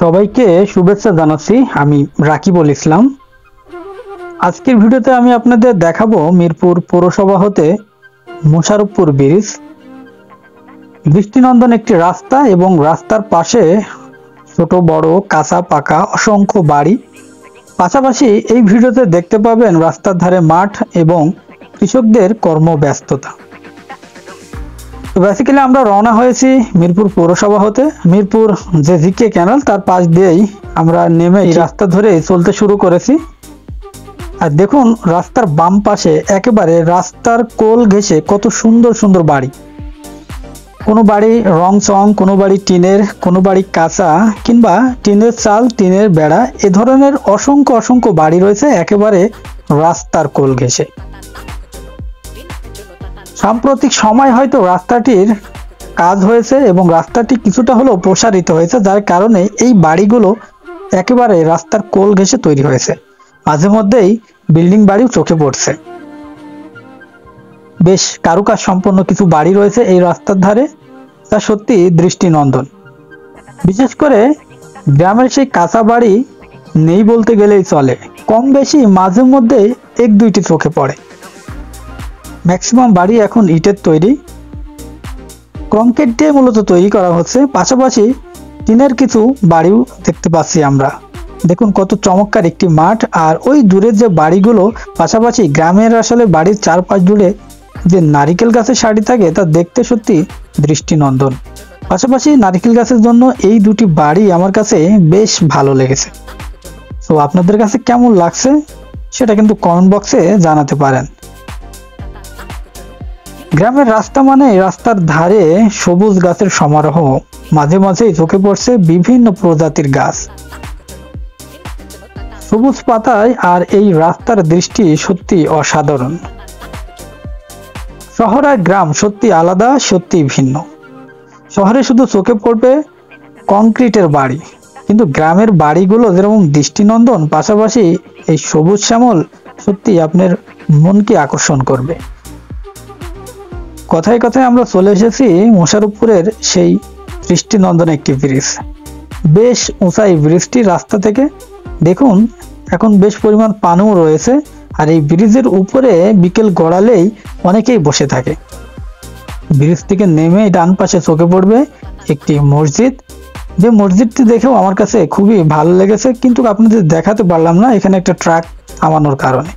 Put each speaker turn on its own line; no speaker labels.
সবাইকে শুভেচ্ছা জানাচ্ছি। আমি রাকিবুল ইসলাম। আজকের ভিডিওতে আমি আপনাদের দেখাবো মিরপুর পৌরসভা হতে মোশাররফপুর ব্রিজ। দৃষ্টিনন্দন একটি রাস্তা এবং রাস্তার পাশে ছোট বড় কাঁচা পাকা অসংখ্য বাড়ি। পাশাপাশি এই ভিডিওতে দেখতে পাবেন রাস্তার ধারে মাঠ এবং কৃষকদের কর্মব্যস্ততা। তো বেসিক্যালি আমরা রওনা হয়েছি মিরপুর পৌরসভা হতে। মিরপুর যে জিকে ক্যানাল তার পাশ দিয়েই আমরা নেমে এই রাস্তা ধরে চলতে শুরু করেছি। আর দেখুন রাস্তার বাম পাশে একেবারে রাস্তার কোল ঘেঁষে কত সুন্দর সুন্দর বাড়ি। কোনো বাড়ি রং চং, কোনো বাড়ি টিনের, কোনো বাড়ি কাঁচা কিংবা টিনের চাল, টিনের বেড়া, এ ধরনের অসংখ্য অসংখ্য বাড়ি রয়েছে একেবারে রাস্তার কোল ঘেঁষে। সাম্প্রতিক সময় হয়তো রাস্তাটির কাজ হয়েছে এবং রাস্তাটি কিছুটা হলেও প্রসারিত হয়েছে, যার কারণে এই বাড়িগুলো একেবারে রাস্তার কোল ঘেঁষে তৈরি হয়েছে। মাঝে মধ্যেই বিল্ডিং বাড়িও চোখে পড়ছে। বেশ কারুকাজ সম্পন্ন কিছু বাড়ি রয়েছে এই রাস্তার ধারে, তা সত্যি দৃষ্টিনন্দন। বিশেষ করে গ্রামের সেই কাঁচা বাড়ি নেই বলতে গেলেই চলে, কম বেশি মাঝে মধ্যে এক দুইটি চোখে পড়ে। ম্যাক্সিমাম বাড়ি এখন ইটের তৈরি, কংক্রিট দিয়ে মূলত তৈরি করা হচ্ছে। পাশাপাশি টিনের কিছু বাড়িও দেখতে পাচ্ছি আমরা। দেখুন কত চমৎকার একটি মাঠ, আর ওই দূরের যে বাড়িগুলো, পাশাপাশি গ্রামের আসলে বাড়ির চারপাশ জুড়ে যে নারিকেল গাছের সারি থাকে তা দেখতে সত্যি দৃষ্টিনন্দন। পাশাপাশি নারিকেল গাছের জন্য এই দুটি বাড়ি আমার কাছে বেশ ভালো লেগেছে। তো আপনাদের কাছে কেমন লাগছে সেটা কিন্তু কমেন্ট বক্সে জানাতে পারেন। গ্রামের রাস্তা মানে রাস্তার ধারে সবুজ গাছের সমারোহ, মাঝে মাঝেই চোখে পড়ছে বিভিন্ন প্রজাতির গাছ, সবুজ পাতায়, আর এই রাস্তার দৃষ্টি সত্যি অসাধারণ। শহর আর গ্রাম সত্যি আলাদা, সত্যি ভিন্ন। শহরে শুধু চোখে পড়বে কংক্রিটের বাড়ি, কিন্তু গ্রামের বাড়িগুলো যেরকম দৃষ্টিনন্দন, পাশাপাশি এই সবুজ শ্যামল সত্যি আপনার মনকে আকর্ষণ করবে। কথায় কথায় আমরা চলে এসেছি মোশাররফপুরের সেই দৃষ্টিনন্দন একটি ব্রিজ। বেশ উঁচা এই ব্রিজটি রাস্তা থেকে, দেখুন এখন বেশ পরিমাণ পানিও রয়েছে। আর এই ব্রিজের উপরে বিকেল গড়ালেই অনেকেই বসে থাকে। ব্রিজ থেকে নেমে ডান পাশে চোখে পড়বে একটি মসজিদ, যে মসজিদটি দেখেও আমার কাছে খুবই ভালো লেগেছে, কিন্তু আপনাদের দেখাতে পারলাম না এখানে একটা ট্রাক থামানোর কারণে।